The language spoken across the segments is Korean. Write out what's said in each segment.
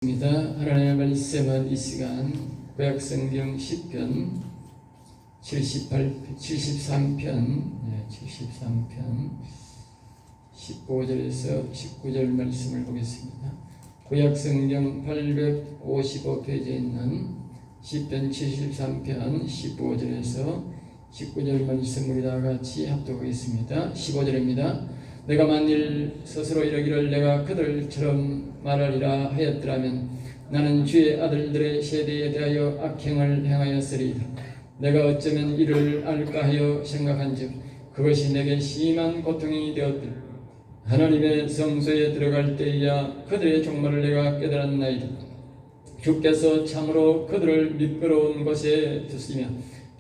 하나님의 말씀은 이 시간 구약성경 10편 73편 15절에서 19절 말씀을 보겠습니다. 구약성경 855페이지에 있는 10편 73편 15절에서 19절 말씀 우리 다 같이 합독하겠습니다. 15절입니다. 내가 만일 스스로 이르기를 내가 그들처럼 말하리라 하였더라면 나는 주의 아들들의 세대에 대하여 악행을 행하였으리이다. 내가 어쩌면 이를 알까 하여 생각한즉 그것이 내게 심한 고통이 되었더니 하나님의 성소에 들어갈 때에야 그들의 종말을 내가 깨달았나이다. 주께서 참으로 그들을 미끄러운 곳에 두시며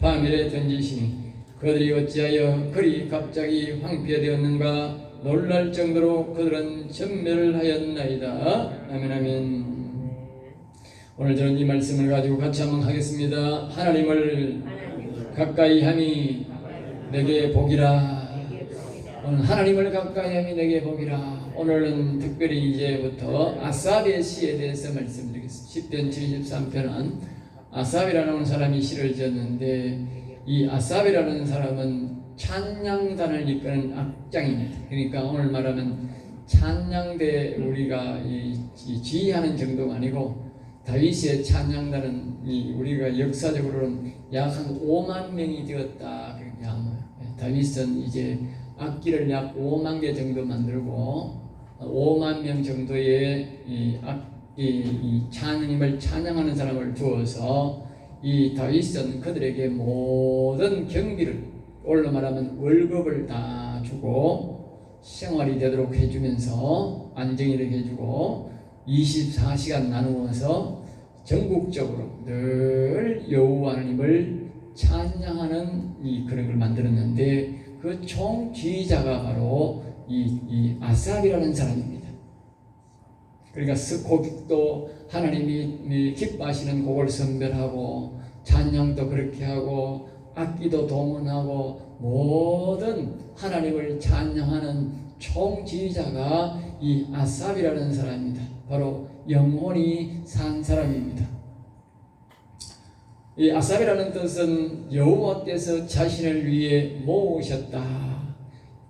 파멸에 던지시니 그들이 어찌하여 그리 갑자기 황폐되었는가 놀랄 정도로 그들은 전멸하였나이다. 아멘 아멘. 오늘 저는 이 말씀을 가지고 같이 한번 하겠습니다. 하나님을 가까이 함이 내게 복이라. 오늘 하나님을 가까이 함이 내게 복이라. 오늘은 특별히 이제부터 아삽의 시에 대해서 말씀드리겠습니다. 10편 73편은 아삽이라는 사람이 시를 지었는데 이 아삽이라는 사람은 찬양단을 이끄는 악장입니다. 그러니까 오늘 말하면 찬양대 우리가 지휘하는 정도가 아니고 다윗의 찬양단은 우리가 역사적으로는 약 한 5만 명이 되었다. 그렇게 하면 다윗은 이제 악기를 약 5만 개 정도 만들고 5만 명 정도의 하나님을 찬양하는 사람을 두어서 이 다윗은 그들에게 모든 경비를 올로 말하면 월급을 다 주고 생활이 되도록 해주면서 안정이를 해주고 24시간 나누어서 전국적으로 늘 여호와 하나님을 찬양하는 그런 걸 만들었는데 그 총지휘자가 바로 이 아삽이라는 사람입니다. 그러니까 곡도 하나님이 기뻐하시는 곡을 선별하고 찬양도 그렇게 하고 악기도 동원하고 모든 하나님을 찬양하는 총지휘자가 이 아삽이라는 사람입니다. 바로 영혼이 산 사람입니다. 이 아삽이라는 뜻은 여호와께서 자신을 위해 모으셨다.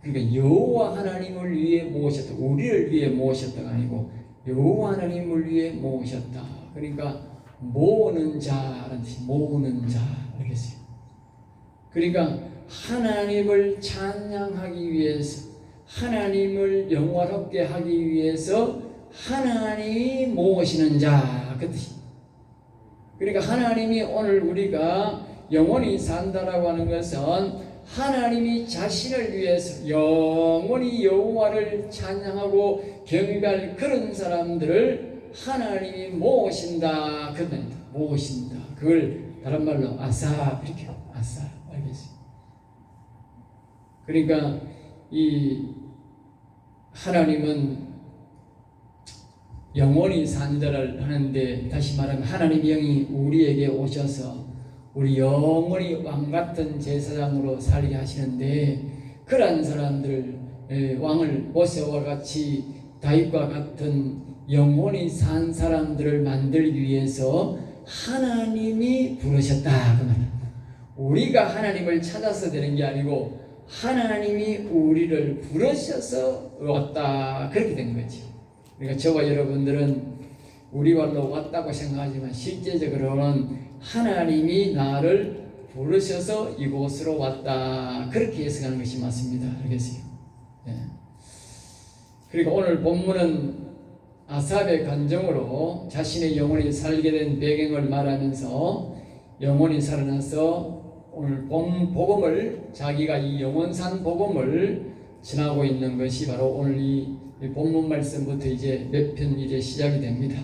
그러니까 여호와 하나님을 위해 모으셨다. 우리를 위해 모으셨다가 아니고 여호와 하나님을 위해 모으셨다. 그러니까 모으는 자라는 뜻이 모으는 자 이렇겠어요. 그러니까 하나님을 찬양하기 위해서 하나님을 영화롭게 하기 위해서 하나님이 모으시는 자 그 뜻이. 그러니까 하나님이 오늘 우리가 영원히 산다라고 하는 것은 하나님이 자신을 위해서 영원히 여호와를 찬양하고 경배할 그런 사람들을 하나님이 모으신다 그 말입니다. 모으신다. 그걸 다른 말로 아삽 이렇게 아삽. 알겠어요. 그러니까 이 하나님은 영원히 산자를 하는데 다시 말하면 하나님 영이 우리에게 오셔서 우리 영원히 왕같은 제사장으로 살게 하시는데 그러한 사람들 왕을 모세와 같이 다윗과 같은 영원히 산 사람들을 만들기 위해서 하나님이 부르셨다 그 말이에요. 우리가 하나님을 찾아서 되는 게 아니고 하나님이 우리를 부르셔서 왔다 그렇게 된 거죠. 그러니까 저와 여러분들은 우리말로 왔다고 생각하지만 실제적으로는 하나님이 나를 부르셔서 이곳으로 왔다 그렇게 해석하는 것이 맞습니다. 알겠어요? 네. 그리고 오늘 본문은 아삽의 간정으로 자신의 영혼이 살게 된 배경을 말하면서 영혼이 살아나서 오늘 복음을 자기가 이 영원산 복음을 전하고 있는 것이 바로 오늘 이 본문 말씀부터 이제 몇 편 이제 시작이 됩니다.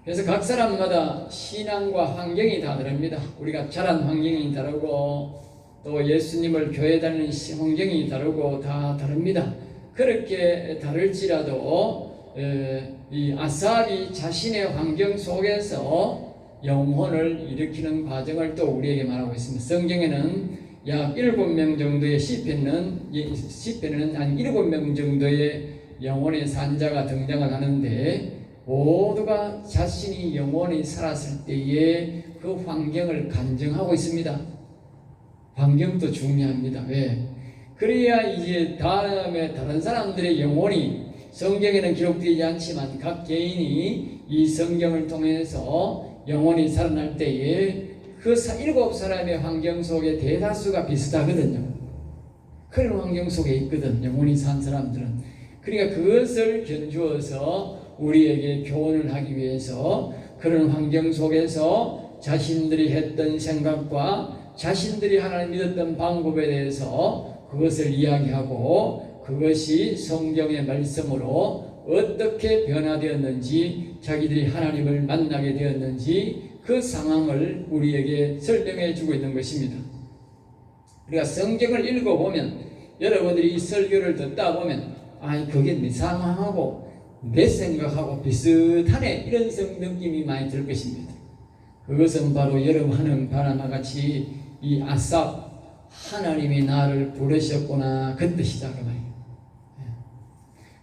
그래서 각 사람마다 신앙과 환경이 다 다릅니다. 우리가 자란 환경이 다르고 또 예수님을 교회 다니는 환경이 다르고 다 다릅니다. 그렇게 다를지라도 이 아삽이 자신의 환경 속에서 영혼을 일으키는 과정을 또 우리에게 말하고 있습니다. 성경에는 약 7명 정도의 시편에는 한 7명 정도의 영혼의 산자가 등장을 하는데 모두가 자신이 영원히 살았을 때에 그 환경을 간증하고 있습니다. 환경도 중요합니다. 왜? 그래야 이제 다음에 다른 사람들의 영혼이 성경에는 기록되지 않지만 각 개인이 이 성경을 통해서 영혼이 살아날 때에 그 7사람의 환경 속에 대다수가 비슷하거든요. 그런 환경 속에 있거든, 영혼이 산 사람들은. 그러니까 그것을 견주어서 우리에게 교훈을 하기 위해서 그런 환경 속에서 자신들이 했던 생각과 자신들이 하나님 믿었던 방법에 대해서 그것을 이야기하고 그것이 성경의 말씀으로 어떻게 변화되었는지, 자기들이 하나님을 만나게 되었는지 그 상황을 우리에게 설명해 주고 있는 것입니다. 우리가 성경을 읽어보면, 여러분들이 이 설교를 듣다 보면 그게 내 상황하고 내 생각하고 비슷하네, 이런 느낌이 많이 들 것입니다. 그것은 바로 여러분 하는 바람과 같이 이 아삽, 하나님이 나를 부르셨구나, 그 뜻이다 그 말이에요.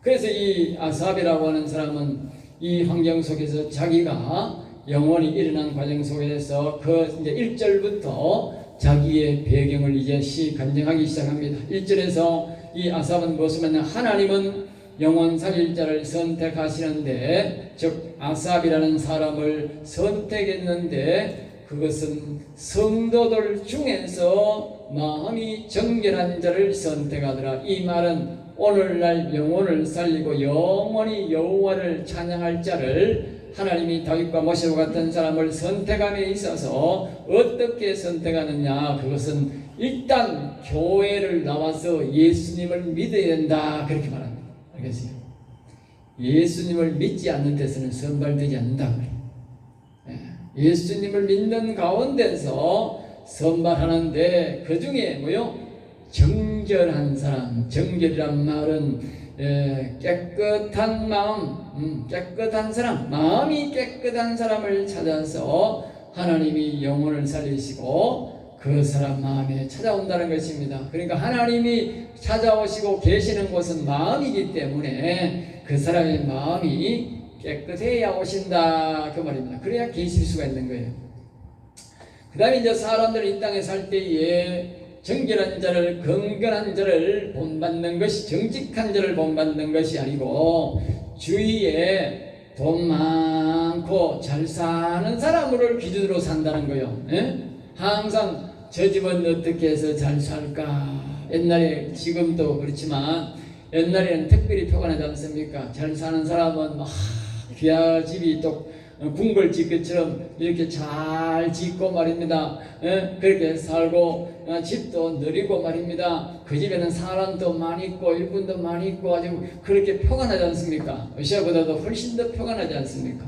그래서 이 아삽이라고 하는 사람은 이 환경 속에서 자기가 영원히 일어난 과정 속에서 그 이제 1절부터 자기의 배경을 이제 간증하기 시작합니다. 1절에서 이 아삽은 무엇을 하냐, 하나님은 영원 살릴 자를 선택하시는데, 즉 아삽이라는 사람을 선택했는데 그것은 성도들 중에서 마음이 정결한 자를 선택하더라. 이 말은 오늘날 영혼을 살리고 영원히 여호와를 찬양할 자를 하나님이 다윗과 모세와 같은 사람을 선택함에 있어서 어떻게 선택하느냐, 그것은 일단 교회를 나와서 예수님을 믿어야 된다, 그렇게 말합니다. 알겠어요? 예수님을 믿지 않는 데서는 선발되지 않는다. 예수님을 믿는 가운데서 선발하는데 그 중에 뭐요? 정결한 사람. 정결이란 말은 깨끗한 마음, 깨끗한 사람, 마음이 깨끗한 사람을 찾아서 하나님이 영혼을 살리시고 그 사람 마음에 찾아온다는 것입니다. 그러니까 하나님이 찾아오시고 계시는 곳은 마음이기 때문에 그 사람의 마음이 깨끗해야 오신다, 그 말입니다. 그래야 계실 수가 있는 거예요. 그 다음에 이제 사람들이 이 땅에 살 때에 정결한 자를, 건강한 자를 본받는 것이, 정직한 자를 본받는 것이 아니고 주위에 돈 많고 잘 사는 사람을 기준으로 산다는 거예요. 항상 저 집은 어떻게 해서 잘 살까, 옛날에, 지금도 그렇지만 옛날에는 특별히 표가 나지 않습니까? 잘 사는 사람은 막 귀한 집이 또 궁궐집 것처럼 이렇게 잘 짓고 말입니다. 그렇게 살고 집도 느리고 말입니다. 그 집에는 사람도 많이 있고 일꾼도 많이 있고 아주 그렇게 표가 나지 않습니까? 러시아보다도 훨씬 더 표가 나지 않습니까?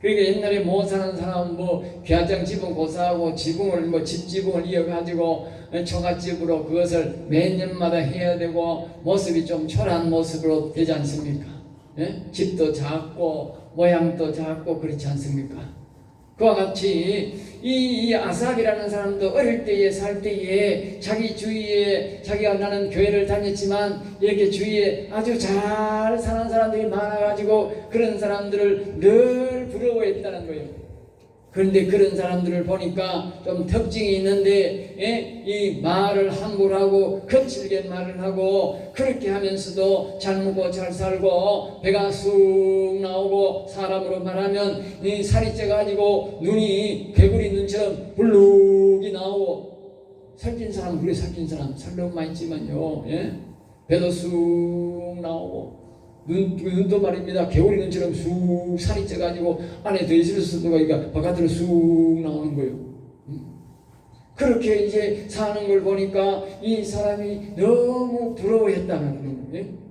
그러니까 옛날에 못 사는 사람은 귀하장 지붕 고사하고 지붕을 집 지붕을 이어가지고 초가집으로 그것을 몇 년마다 해야 되고 모습이 좀 초라한 모습으로 되지 않습니까? 집도 작고 모양도 작고 그렇지 않습니까? 그와 같이 이 아삽이라는 사람도 어릴 때에 살 때에 자기 주위에, 자기가 나는 교회를 다녔지만 이렇게 주위에 아주 잘 사는 사람들이 많아가지고 그런 사람들을 늘 부러워했다는 거예요. 그런데 그런 사람들을 보니까 좀 특징이 있는데, 이 말을 함부로 하고 거칠게 말을 하고 그렇게 하면서도 잘 먹고 잘 살고 배가 쑥 나오고, 사람으로 말하면 이 살이 쪄가지고 눈이 개구리 눈처럼 불룩이 나오고, 살찐 사람, 그래 살찐 사람 살 너무 많이 찌면요, 배도 쑥 나오고 눈도 말입니다. 개구리 눈처럼 쑥 살이 쪄가지고 안에 더 있을 수도 있으니까 바깥으로 쑥 나오는 거예요. 그렇게 이제 사는 걸 보니까 이 사람이 너무 부러워했다는 거예요.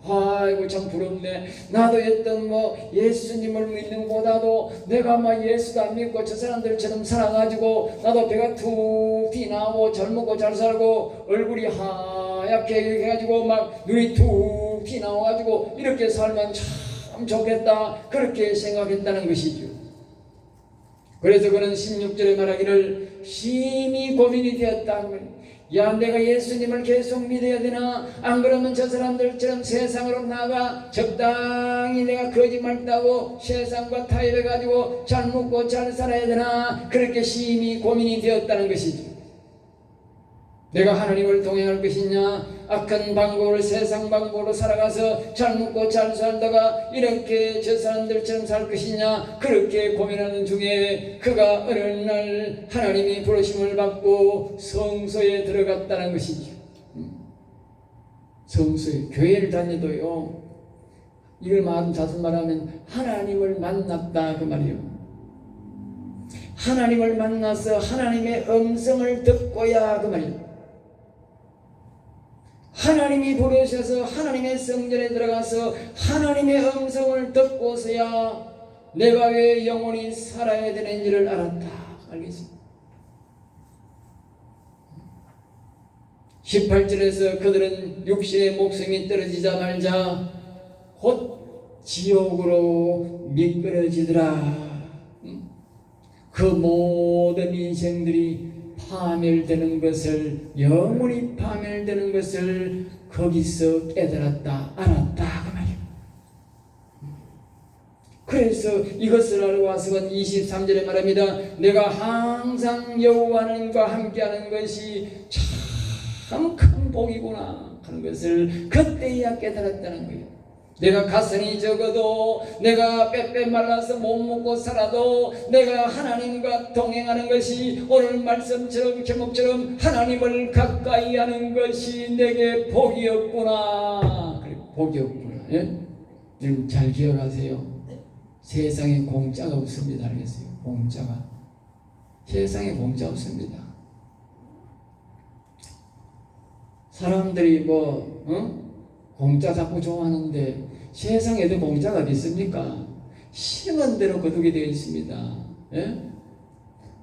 아이고 참 부럽네. 나도 했던 예수님을 믿는 것보다도 내가 예수도 안 믿고 저 사람들처럼 살아가지고 나도 배가 툭 튀나오고 젊고 잘 살고 얼굴이 하얗게 이렇게 해가지고 눈이 툭 튀나와가지고 이렇게 살면 참 좋겠다, 그렇게 생각했다는 것이죠. 그래서 그는 16절에 말하기를 심히 고민이 되었다. 야, 내가 예수님을 계속 믿어야 되나? 안 그러면 저 사람들처럼 세상으로 나가 적당히 내가 거짓말 따고 세상과 타협해가지고 잘 먹고 잘 살아야 되나? 그렇게 심히 고민이 되었다는 것이죠. 내가 하나님을 동행할 것이냐, 악한 방법을 세상 방법으로 살아가서 잘 먹고 잘 살다가 이렇게 저 사람들처럼 살 것이냐, 그렇게 고민하는 중에 그가 어느 날 하나님이 부르심을 받고 성소에 들어갔다는 것이죠. 성소에, 교회를 다녀도요, 이걸 자주 말하면 하나님을 만났다 그 말이에요. 하나님을 만나서 하나님의 음성을 듣고야 그 말이에요. 하나님이 부르셔서 하나님의 성전에 들어가서 하나님의 음성을 듣고서야 내가 왜 영원히 살아야 되는지를 알았다. 알겠습니다. 18절에서 그들은 육신의 목숨이 떨어지자 말자 곧 지옥으로 미끄러지더라. 그 모든 인생들이 파멸되는 것을, 영원히 파멸되는 것을 거기서 깨달았다, 알았다 그 말이에요. 그래서 이것을 알고 와서는 23절에 말합니다. 내가 항상 여호와 하나님과 함께하는 것이 참 큰 복이구나 하는 것을 그때야 깨달았다는 거예요. 내가 가슴이 적어도, 내가 빼빼 말라서 못 먹고 살아도 내가 하나님과 동행하는 것이 오늘 말씀처럼 제목처럼 하나님을 가까이 하는 것이 내게 복이었구나. 그래, 복이었구나. 예? 여러분 잘 기억하세요. 세상에 공짜가 없습니다. 알겠어요? 공짜가. 세상에 공짜 없습니다. 사람들이 공짜 자꾸 좋아하는데 세상에도 공짜가 어디 있습니까? 심은 대로 거두게 되어 있습니다. 예?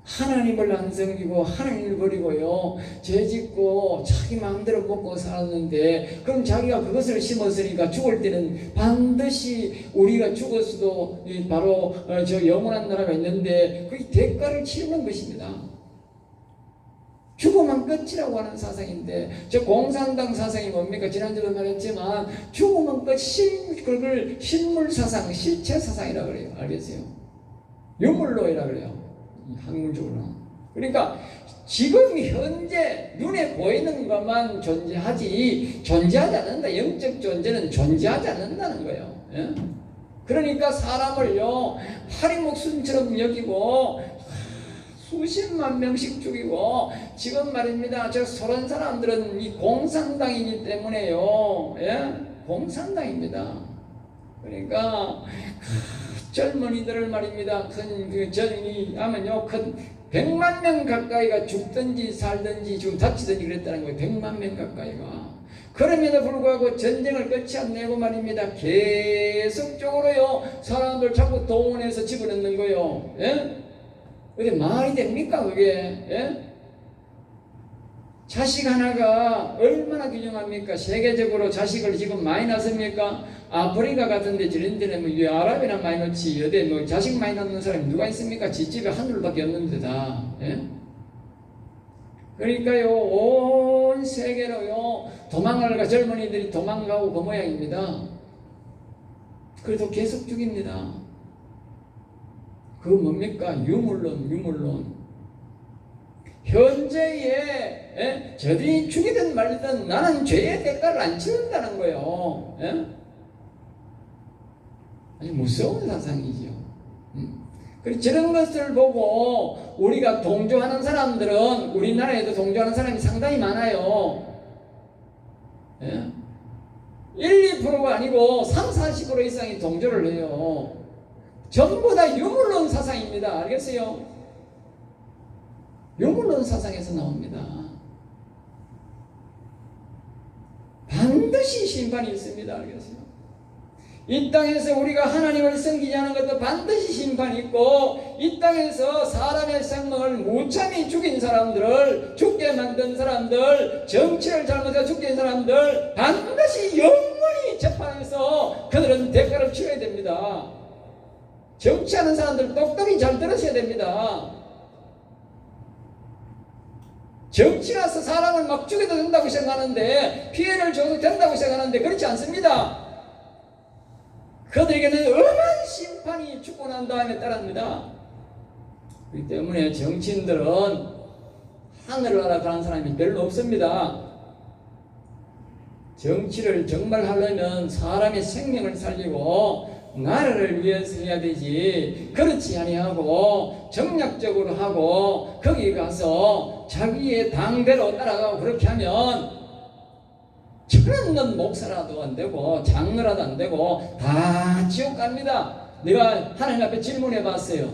하나님을 안 섬기고 하나님을 버리고요, 죄짓고 자기 마음대로 먹고 살았는데, 그럼 자기가 그것을 심었으니까 죽을 때는 반드시 우리가 죽었어도 바로 저 영원한 나라가 있는데 그 대가를 치르는 것입니다. 죽으면 끝이라고 하는 사상인데, 저 공산당 사상이 뭡니까? 지난주도 말했지만 죽으면 끝, 그걸 실물 사상, 실체 사상이라고 그래요. 알겠어요? 유물론이라고 그래요. 학문적으로. 그러니까 지금 현재 눈에 보이는 것만 존재하지 존재하지 않는다. 영적 존재는 존재하지 않는다는 거예요. 예? 그러니까 사람을요 파리 목숨처럼 여기고 수십만 명씩 죽이고, 지금 말입니다. 저 소련 사람들은 이 공산당이기 때문에요. 예? 공산당입니다. 그러니까 젊은이들을 말입니다. 전이 하면요, 큰 100만 명 가까이가 죽든지 살든지 지금 다치든지 그랬다는 거예요. 100만 명 가까이가. 그럼에도 불구하고 전쟁을 끝이 안 내고 말입니다. 계속적으로요 사람들 자꾸 동원해서 집어넣는 거예요. 예? 그게 말이 됩니까 그게? 예? 자식 하나가 얼마나 귀중합니까? 세계적으로 자식을 지금 많이 낳습니까? 아프리카 같은데 저런 데는 뭐 아랍이나 많이 낳지, 여대 뭐 자식 많이 낳는 사람이 누가 있습니까? 집에 한둘밖에 없는데 다. 예? 그러니까요 온 세계로요 도망갈 젊은이들이 도망가고 그 모양입니다. 그래도 계속 죽입니다. 그거 뭡니까? 유물론. 현재에 저들이 죽이든 말든 나는 죄의 대가를 안 치른다는 거예요. 예? 아주 무서운 사상이죠. 그리고 저런 것을 보고 우리가 동조하는 사람들은, 우리나라에도 동조하는 사람이 상당히 많아요. 예? 1, 2%가 아니고 3, 40% 이상이 동조를 해요. 전부 다 유물론 사상입니다. 알겠어요? 유물론 사상에서 나옵니다. 반드시 심판이 있습니다. 알겠어요? 이 땅에서 우리가 하나님을 섬기지 않은 것도 반드시 심판이 있고, 이 땅에서 사람의 생명을 무참히 죽인 사람들을, 죽게 만든 사람들, 정치를 잘못해서 죽게 한 사람들 반드시 영원히 재판에서 그들은 대가를 치러야 됩니다. 정치하는 사람들 똑똑히 잘 들으셔야 됩니다. 정치라서 사람을 막 죽여도 된다고 생각하는데, 피해를 줘도 된다고 생각하는데 그렇지 않습니다. 그들에게는 엄한 심판이 죽고 난 다음에 따릅니다. 그렇기 때문에 정치인들은 하늘을 알아가는 사람이 별로 없습니다. 정치를 정말 하려면 사람의 생명을 살리고 나라를 위해서 해야 되지, 그렇지 아니하고 정략적으로 하고 거기 가서 자기의 당대로 따라가고 그렇게 하면 천없는 목사라도 안 되고 장로라도 안 되고 다 지옥 갑니다. 내가 하나님 앞에 질문해 봤어요.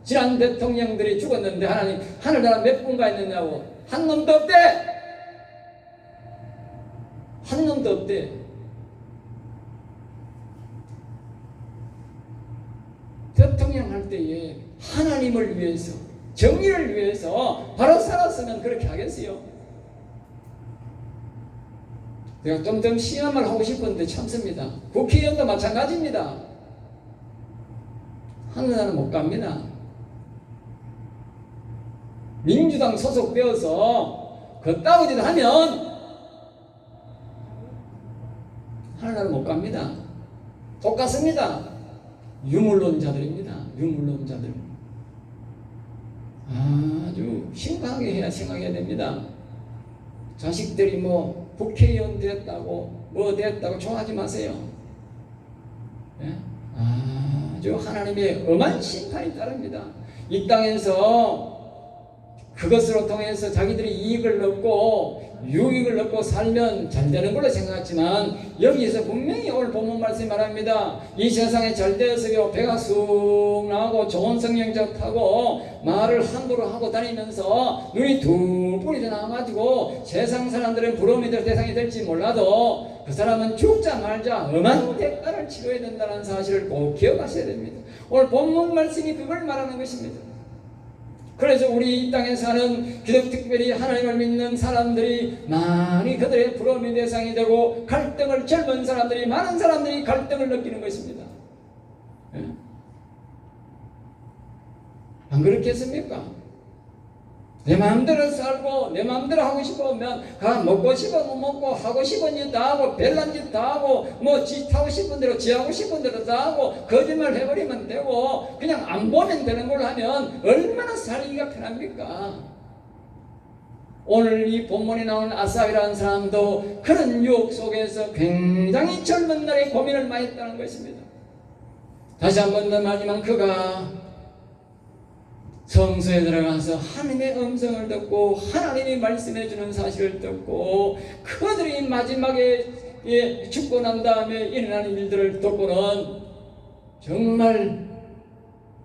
지난 대통령들이 죽었는데 하나님 하늘나라 몇 분가 있느냐고. 한 놈도 없대. 한 놈도 없대. 대통령 할 때에 하나님을 위해서, 정의를 위해서 바로 살았으면 그렇게 하겠어요? 내가 좀 심한 말 하고 싶었는데 참습니다. 국회의원도 마찬가지입니다. 하늘나라는 못 갑니다. 민주당 소속되어서 그따위 짓 하면 하늘나라 못 갑니다. 똑같습니다. 유물론자들입니다. 유물론자들. 아주 심각하게 해야 생각해야 됩니다. 자식들이 뭐 국회의원 됐다고 뭐 됐다고 좋아하지 마세요. 예? 아주 하나님의 엄한 심판이 따릅니다. 이 땅에서 그것으로 통해서 자기들이 이익을 얻고 유익을 얻고 살면 잘 되는 걸로 생각했지만, 여기에서 분명히 오늘 본문 말씀이 말합니다. 이 세상에 잘 되어서요, 배가 쑥 나오고 좋은 성경책 타고 말을 함부로 하고 다니면서 눈이 두 뿌리 나와가지고 세상 사람들은 부러움이 될 대상이 될지 몰라도 그 사람은 죽자 말자 엄한 대가를 치러야 된다는 사실을 꼭 기억하셔야 됩니다. 오늘 본문 말씀이 그걸 말하는 것입니다. 그래서 우리 이 땅에 사는 기독특별히 하나님을 믿는 사람들이 많이 그들의 부러움의 대상이 되고 갈등을, 젊은 사람들이, 많은 사람들이 갈등을 느끼는 것입니다. 예? 안 그렇겠습니까? 내 마음대로 살고 내 마음대로 하고 싶으면 먹고 싶으면 먹고 하고 싶은 짓 다 하고 별난 짓 다 하고 뭐 지 타고 싶은 대로 지 하고 싶은 대로 다 하고 거짓말 해버리면 되고 그냥 안 보면 되는 걸로 하면 얼마나 살기가 편합니까? 오늘 이 본문에 나오는 아삽이라는 사람도 그런 유혹 속에서 굉장히 젊은 날에 고민을 많이 했다는 것입니다. 다시 한 번 더 말하지만 그가 성소에 들어가서 하나님의 음성을 듣고 하나님이 말씀해 주는 사실을 듣고 그들이 마지막에 죽고 난 다음에 일어나는 일들을 듣고는 정말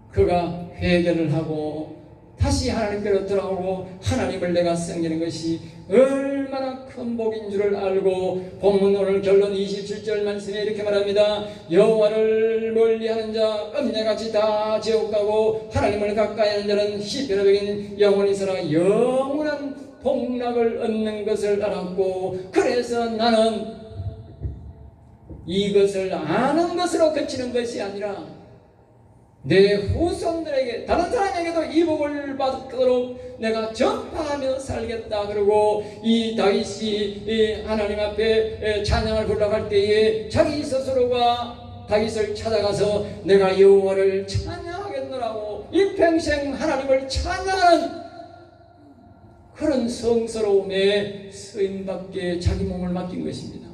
그가 회개를 하고 다시 하나님께로 돌아오고 하나님을 내가 섬기는 것이 얼마나 큰 복인 줄을 알고, 본문 오늘 결론 27절 말씀에 이렇게 말합니다. 여호와를 멀리하는 자 음녀같이 다 지옥 가고 하나님을 가까이 하는 자는 시편적인 영원히 살아 영원한 복락을 얻는 것을 알았고, 그래서 나는 이것을 아는 것으로 그치는 것이 아니라 내 후손들에게, 다른 사람에게도 이 복을 받도록 내가 전파하며 살겠다. 그리고 이 다윗이 하나님 앞에 찬양을 불러갈 때에 자기 스스로가 다윗을 찾아가서 내가 여호와를 찬양하겠노라고 일평생 하나님을 찬양하는 그런 성스러움에 쓰임받게 자기 몸을 맡긴 것입니다.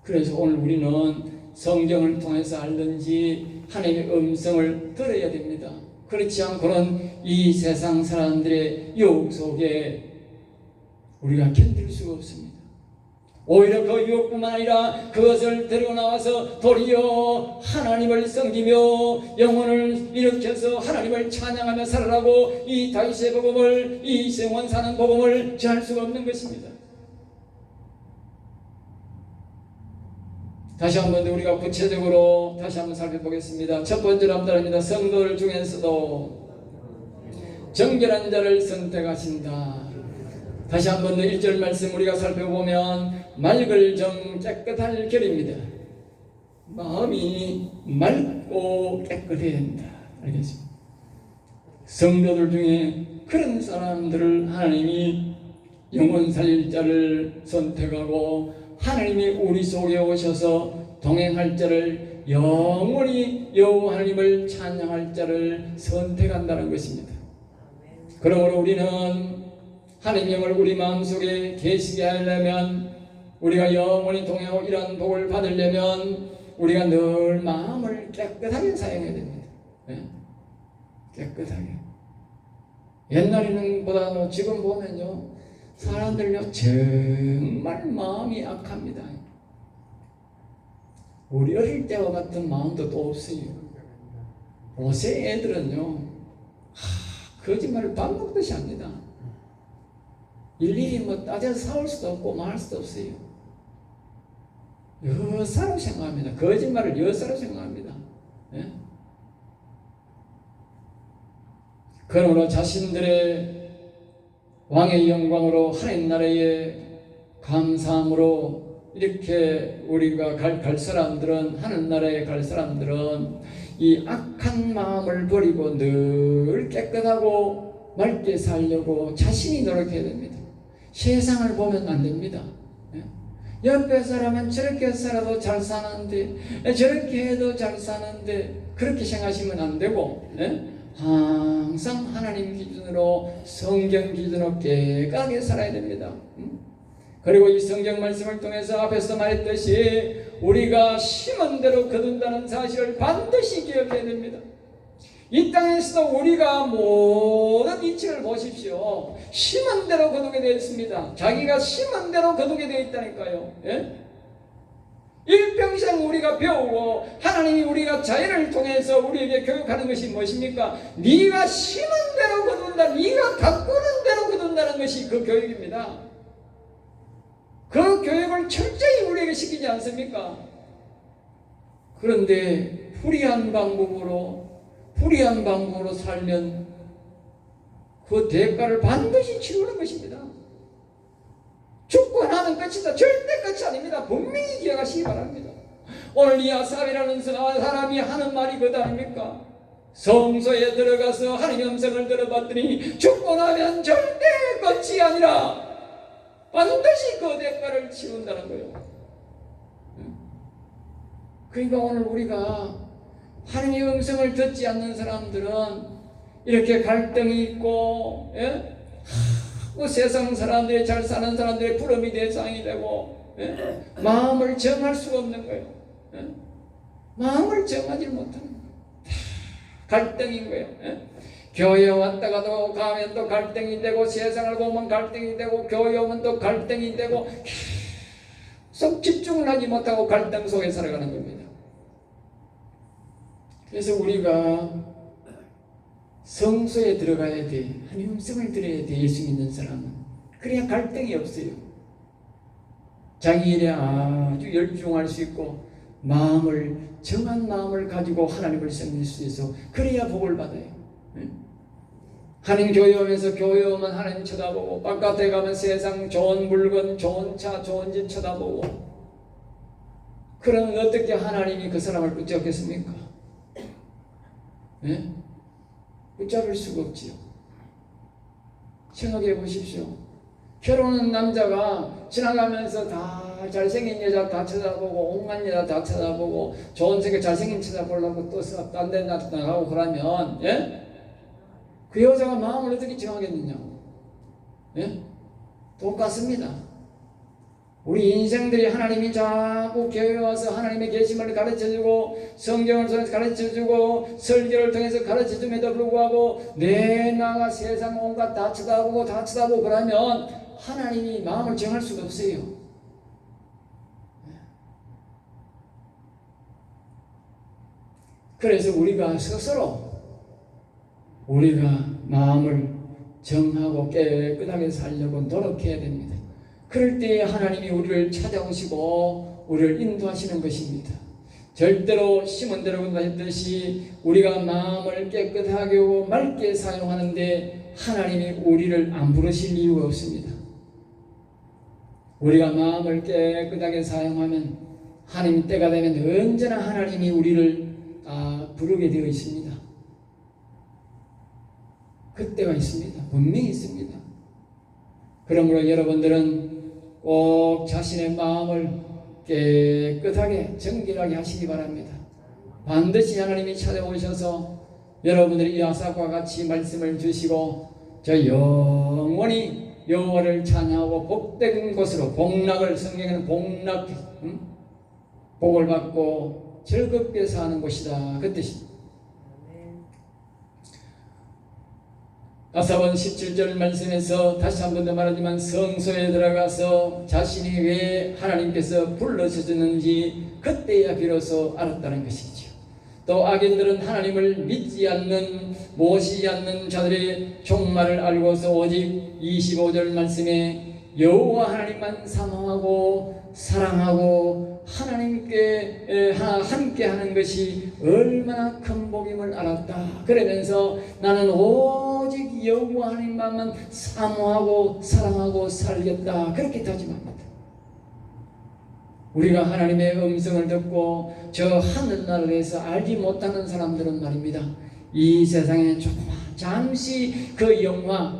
그래서 오늘 우리는 성경을 통해서 알든지 하나님의 음성을 들어야 됩니다. 그렇지 않고는 이 세상 사람들의 유혹 속에 우리가 견딜 수가 없습니다. 오히려 그 유혹뿐만 아니라 그것을 들고 나와서 도리어 하나님을 섬기며 영혼을 일으켜서 하나님을 찬양하며 살아라고 이 다윗의 복음을, 이 생원 사는 복음을 전할 수가 없는 것입니다. 다시 한번 우리가 구체적으로 다시 한번 살펴보겠습니다. 첫 번째로 합니다. 성도들 중에서도 정결한 자를 선택하신다. 다시 한번 더 1절 말씀 우리가 살펴보면 맑을 정 깨끗할 결입니다. 마음이 맑고 깨끗해야 된다. 알겠습니다. 성도들 중에 그런 사람들을 하나님이 영혼 살릴 자를 선택하고 하나님이 우리 속에 오셔서 동행할 자를 영원히 여호와 하나님을 찬양할 자를 선택한다는 것입니다. 그러므로 우리는 하나님의 영을 우리 마음속에 계시게 하려면, 우리가 영원히 동행하고 이러한 복을 받으려면 우리가 늘 마음을 깨끗하게 사용해야 됩니다. 깨끗하게. 옛날에는 보다 지금 보면요, 사람들요 정말 마음이 악합니다. 우리 어릴 때와 같은 마음도 또 없어요. 요새 애들은요 거짓말을 밥 먹듯이 합니다. 일일이 따져서 싸울 수도 없고 말할 수도 없어요. 여사로 생각합니다. 거짓말을 여사로 생각합니다. 그러므로 자신들의 왕의 영광으로 하나님 나라의 감사함으로 이렇게 우리가 갈 사람들은, 하늘나라에 갈 사람들은 이 악한 마음을 버리고 늘 깨끗하고 맑게 살려고 자신이 노력해야 됩니다. 세상을 보면 안 됩니다. 옆에 사람은 저렇게 살아도 잘 사는데, 저렇게 해도 잘 사는데, 그렇게 생각하시면 안 되고, 항상 하나님 기준으로, 성경 기준으로 깨끗하게 살아야 됩니다. 그리고 이 성경 말씀을 통해서 앞에서 말했듯이 우리가 심은 대로 거둔다는 사실을 반드시 기억해야 됩니다. 이 땅에서도 우리가 모든 이치를 보십시오. 심은 대로 거두게 되어 있습니다. 자기가 심은 대로 거두게 되어 있다니까요. 일평생 우리가 배우고 하나님이 우리가 자연을 통해서 우리에게 교육하는 것이 무엇입니까? 네가 심은 대로 거둔다, 네가 가꾸는 대로 거둔다는 것이 그 교육입니다. 그 교육을 철저히 우리에게 시키지 않습니까? 그런데 불의한 방법으로 살면 그 대가를 반드시 치르는 것입니다. 죽고 나면 끝이다. 절대 끝이 아닙니다. 분명히 기억하시기 바랍니다. 오늘 이 아삽이라는 사람이 하는 말이 그것 아닙니까? 성소에 들어가서 하나님의 음성을 들어봤더니 죽고 나면 절대 끝이 아니라 반드시 그 대가를 치른다는 거예요. 그러니까 오늘 우리가 하나님의 음성을 듣지 않는 사람들은 이렇게 갈등이 있고, 세상 사람들이, 잘 사는 사람들의 부름이 대상이 되고, 마음을 정할 수가 없는 거예요. 마음을 정하지 못하는 거예요. 갈등인 거예요. 교회 왔다가도 가면 또 갈등이 되고, 세상을 보면 갈등이 되고, 교회 오면 또 갈등이 되고, 계속 집중을 하지 못하고 갈등 속에 살아가는 겁니다. 그래서 우리가 성소에 들어가야 돼. 하나님 음성을 들어야 돼. 예수 믿는 사람은. 그래야 갈등이 없어요. 자기 일에 아주 열중할 수 있고, 정한 마음을 가지고 하나님을 섬길 수 있어. 그래야 복을 받아요. 하나님 교회 오면서 교회 오면 하나님 쳐다보고, 바깥에 가면 세상 좋은 물건, 좋은 차, 좋은 집 쳐다보고, 그러면 어떻게 하나님이 그 사람을 붙잡겠습니까? 붙잡을 수가 없지요. 생각해 보십시오. 결혼한 남자가 지나가면서 다 잘생긴 여자 다 쳐다보고, 온갖 여자 다 쳐다보고, 좋은 생각 잘생긴 쳐다보려고 또 딴 데 나가고 그러면, 그 여자가 마음을 어떻게 정하겠느냐? 똑같습니다. 우리 인생들이 하나님이 자꾸 교회에 와서 하나님의 계심을 가르쳐주고, 성경을 통해서 가르쳐주고, 설교를 통해서 가르쳐줌에도 불구하고 내 나가 세상 온갖 다 쳐다보고 그러면 하나님이 마음을 정할 수가 없어요. 그래서 우리가 스스로 우리가 마음을 정하고 깨끗하게 살려고 노력해야 됩니다. 그럴 때 하나님이 우리를 찾아오시고 우리를 인도하시는 것입니다. 절대로 심은 대로 건다했듯이 우리가 마음을 깨끗하게 하고 맑게 사용하는데 하나님이 우리를 안 부르실 이유가 없습니다. 우리가 마음을 깨끗하게 사용하면 하나님 때가 되면 언제나 하나님이 우리를 부르게 되어 있습니다. 그때가 있습니다. 분명히 있습니다. 그러므로 여러분들은 꼭 자신의 마음을 깨끗하게 정결하게 하시기 바랍니다. 반드시 하나님이 찾아오셔서 여러분들이 이 아삭과 같이 말씀을 주시고 저 영원히 여호와를 찬양하고 복된 곳으로 복락을, 성경에는 복락, 복을 받고 즐겁게 사는 곳이다 그 뜻입니다. 아삽은 17절 말씀에서 다시 한 번 더 말하지만 성소에 들어가서 자신이 왜 하나님께서 불러주셨는지 그때야 비로소 알았다는 것이죠. 또 악인들은 하나님을 믿지 않는, 모시지 않는 자들의 종말을 알고서 오직 25절 말씀에 여호와 하나님만 사모하고 사랑하고 하나님께 함께하는 것이 얼마나 큰 복임을 알았다. 그러면서 나는 오직 여호와 하나님만 사모하고 사랑하고 살겠다. 그렇게 다짐합니다. 우리가 하나님의 음성을 듣고 저 하늘나라에서 알지 못하는 사람들은 말입니다, 이 세상에 조그만 잠시 그 영화,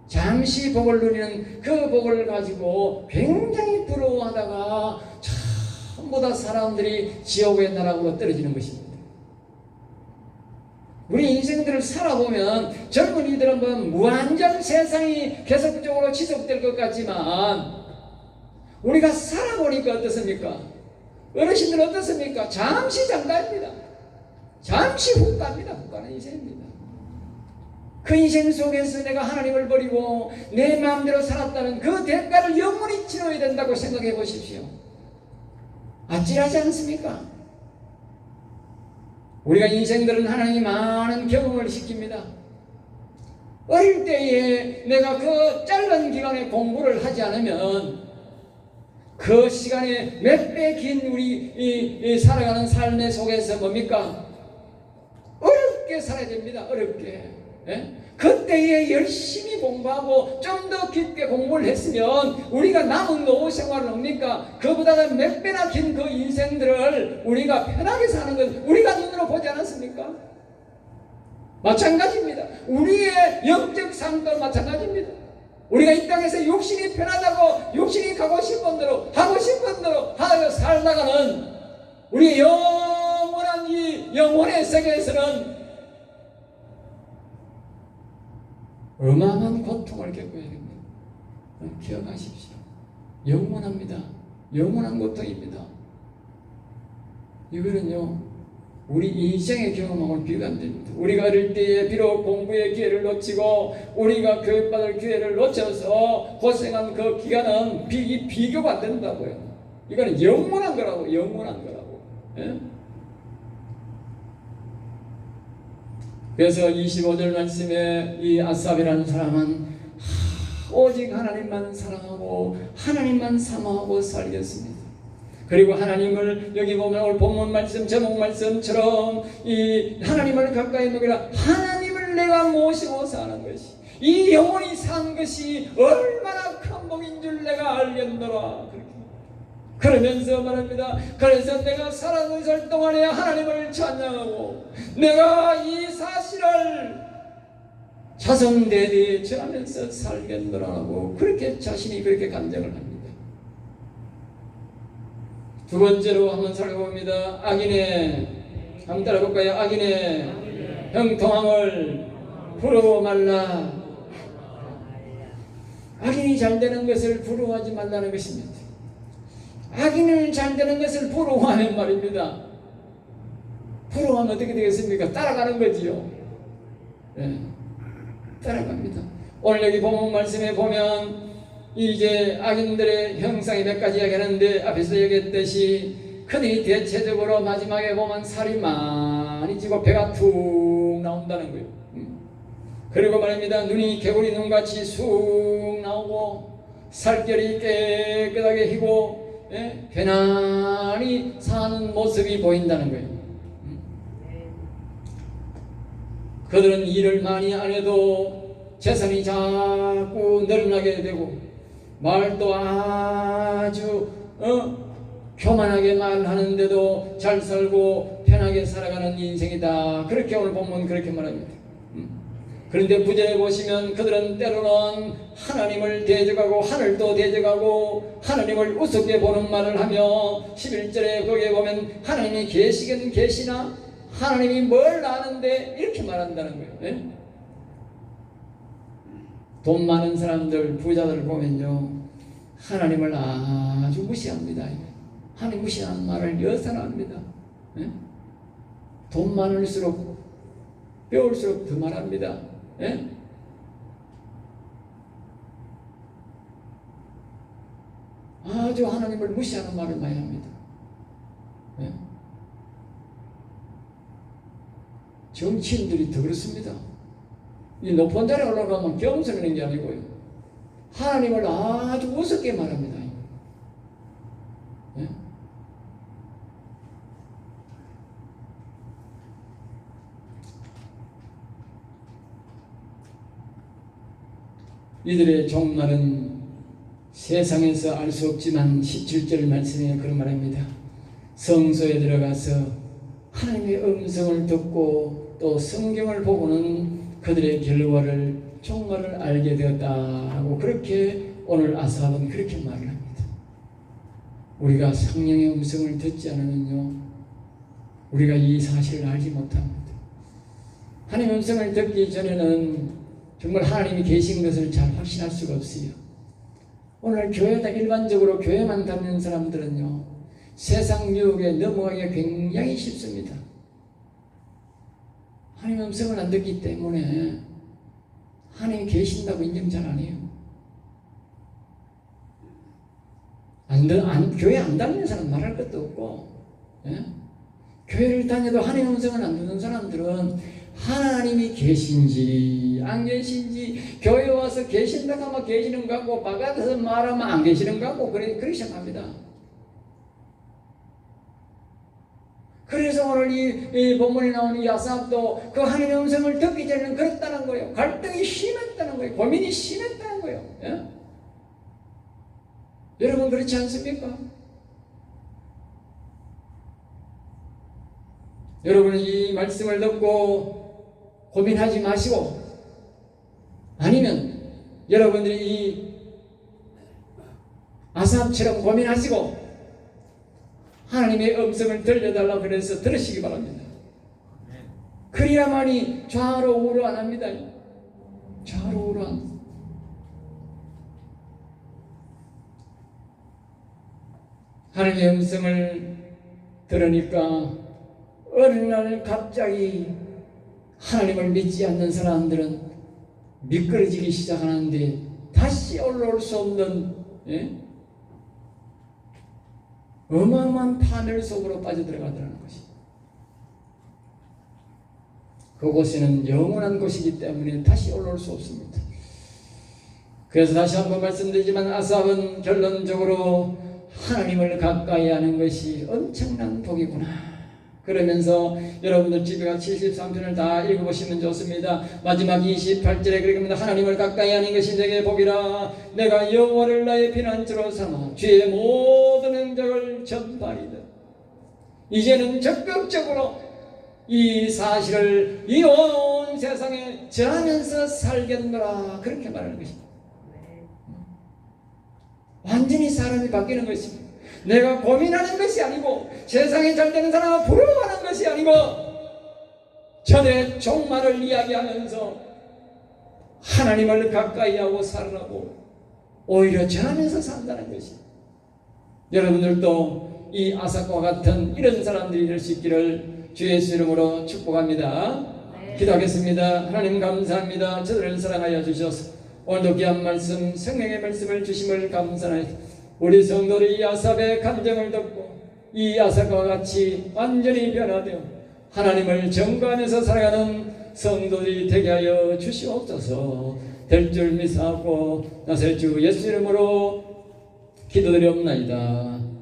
잠시 복을 누리는 그 복을 가지고 굉장히 부러워하다가 전부 다 사람들이 지옥의 나락으로 떨어지는 것입니다. 우리 인생들을 살아보면 젊은이들은 뭐 무한정 세상이 계속적으로 지속될 것 같지만 우리가 살아보니까 어떻습니까? 어르신들 어떻습니까? 잠시 잠깐입니다. 잠시 훅 갑니다. 훅 가는 인생입니다. 그 인생 속에서 내가 하나님을 버리고 내 마음대로 살았다는 그 대가를 영원히 치러야 된다고 생각해 보십시오. 아찔하지 않습니까? 우리가 인생들은 하나님이 많은 경험을 시킵니다. 어릴 때에 내가 그 짧은 기간에 공부를 하지 않으면 그 시간에 몇 배 긴 우리 살아가는 삶의 속에서 뭡니까? 어렵게 살아야 됩니다. 어렵게. 그때에 열심히 공부하고 좀 더 깊게 공부를 했으면 우리가 남은 노후 생활은 뭡니까? 그보다는 몇 배나 긴 그 인생들을 우리가 편하게 사는 것 우리가 눈으로 보지 않았습니까? 마찬가지입니다. 우리의 영적 삶도 마찬가지입니다. 우리가 이 땅에서 육신이 편하다고 육신이 가고 싶은 대로 하고 싶은 대로 하다가 살다가는 우리 영원한 이 영혼의 세계에서는 어마어마한 고통을 겪어야 됩니다. 기억하십시오. 영원합니다. 영원한 고통입니다. 이거는요 우리 인생의 경험하고는 비교가 안 됩니다. 우리가 어릴 때에 비록 공부의 기회를 놓치고 우리가 교육받을 기회를 놓쳐서 고생한 그 기간은 비교가 안 된다고요. 이거는 영원한 거라고. 영원한 거라고. 그래서 25절 말씀에 이 아삽이라는 사람은 오직 하나님만 사랑하고 하나님만 사모하고 살겠습니다. 그리고 하나님을 여기 보면 오늘 본문 말씀 제목 말씀처럼 이 하나님을 가까이 먹이라 하나님을 내가 모시고 사는 것이 이 영혼이 산 것이 얼마나 큰 복인 줄 내가 알겠노라. 그러면서 말합니다. 그래서 내가 살아가는 것을 동안에 하나님을 찬양하고 내가 이 사실을 자성대대에 전하면서 살겠노라고 그렇게 자신이 그렇게 간증을 합니다. 두 번째로 한번 살펴봅니다. 악인의 한번 따라볼까요? 악인의 형통함을 부러워 말라. 악인이 잘 되는 것을 부러워하지 말라는 것입니다. 악인을 잘 되는 것을 부러워하면 말입니다. 부러워하면 어떻게 되겠습니까? 따라가는 거지요. 따라갑니다. 오늘 여기 본문 말씀에 보면 이제 악인들의 형상이 몇 가지 이야기하는데 앞에서 얘기했듯이 그들이 대체적으로 마지막에 보면 살이 많이 찌고 배가 툭 나온다는 거예요. 그리고 말입니다. 눈이 개구리 눈같이 쑥 나오고 살결이 깨끗하게 희고 편안히 사는 모습이 보인다는 거예요. 그들은 일을 많이 안 해도 재산이 자꾸 늘어나게 되고 말도 아주 교만하게 말하는데도 잘 살고 편하게 살아가는 인생이다. 그렇게 오늘 본문 그렇게 말합니다. 그런데 구절에 보시면 그들은 때로는 하나님을 대적하고 하늘도 대적하고 하나님을 우습게 보는 말을 하며 11절에 거기에 보면 하나님이 계시긴 계시나 하나님이 뭘 아는데 이렇게 말한다는 거예요. 네? 돈 많은 사람들 부자들 보면요 하나님을 아주 무시합니다. 하나님 무시하는 말을 여사합니다. 네? 돈 많을수록 배울수록 더 말합니다. 예? 아주 하나님을 무시하는 말을 많이 합니다. 예? 정치인들이 더 그렇습니다. 이 높은 자리에 올라가면 겸손하는 게 아니고요. 하나님을 아주 우습게 말합니다. 예? 이들의 종말은 세상에서 알 수 없지만 17절 말씀에 그런 말입니다. 성소에 들어가서 하나님의 음성을 듣고 또 성경을 보고는 그들의 결과를 종말을 알게 되었다고 그렇게 오늘 아삽은 그렇게 말을 합니다. 우리가 성령의 음성을 듣지 않으면요 우리가 이 사실을 알지 못합니다. 하나님의 음성을 듣기 전에는 정말 하나님이 계신 것을 잘 확신할 수가 없어요. 오늘 교회다 일반적으로 교회만 다니는 사람들은요 세상 유혹에 넘어가기가 굉장히 쉽습니다. 하나님의 음성을 안 듣기 때문에 하나님이 계신다고 인정 잘 안 해요. 교회 안 다니는 사람 말할 것도 없고 예? 교회를 다녀도 하나님의 음성을 안 듣는 사람들은 하나님이 계신지 안 계신지 교회 와서 계신다고 하면 계시는 것 같고 바깥에서 말하면 안 계시는 것 같고 그렇게 생각합니다. 그래서 오늘 이 본문에 나오는 이 아삽도 그 하나님의 음성을 듣기 전에는 그랬다는 거예요. 갈등이 심했다는 거예요. 고민이 심했다는 거예요. 예? 여러분 그렇지 않습니까? 여러분 이 말씀을 듣고 고민하지 마시고 아니면 여러분들이 이 아삽처럼 고민하시고 하나님의 음성을 들려달라고 그래서 들으시기 바랍니다. 그래야만이 좌로 우로 안 합니다. 좌로 우로 안. 하나님의 음성을 들으니까 어느 날 갑자기 하나님을 믿지 않는 사람들은 미끄러지기 시작하는데 다시 올라올 수 없는 어마어마한 파멸 속으로 빠져들어가더라는 것이. 그곳에는 영원한 곳이기 때문에 다시 올라올 수 없습니다. 그래서 다시 한번 말씀드리지만 아삽은 결론적으로 하나님을 가까이 하는 것이 엄청난 복이구나. 그러면서 여러분들 집에 가 73편을 다 읽어보시면 좋습니다. 마지막 28절에 그렇게 합니다. 하나님을 가까이 하는 것이 내게 복이라. 내가 여호와를 나의 피난처로 삼아 주의 모든 행적을 전파리다. 이제는 적극적으로 이 사실을 이 온 세상에 전하면서 살겠노라. 그렇게 말하는 것입니다. 완전히 사람이 바뀌는 것입니다. 내가 고민하는 것이 아니고 세상에 잘 되는 사람을 부러워하는 것이 아니고 전에 종말을 이야기하면서 하나님을 가까이 하고 살아가고 오히려 전하면서 산다는 것이. 여러분들도 이 아삭과 같은 이런 사람들이 될 수 있기를 주 예수 이름으로 축복합니다. 네. 기도하겠습니다. 하나님 감사합니다. 저들을 사랑하여 주셔서 오늘도 귀한 말씀 성령의 말씀을 주심을 감사합니다. 우리 성도들이 이 아삽의 감정을 듣고 이 아삽과 같이 완전히 변화되어 하나님을 전가하면서 살아가는 성도들이 되게 하여 주시옵소서. 될 줄 믿사옵고 나설 주 예수 이름으로 기도드리옵나이다.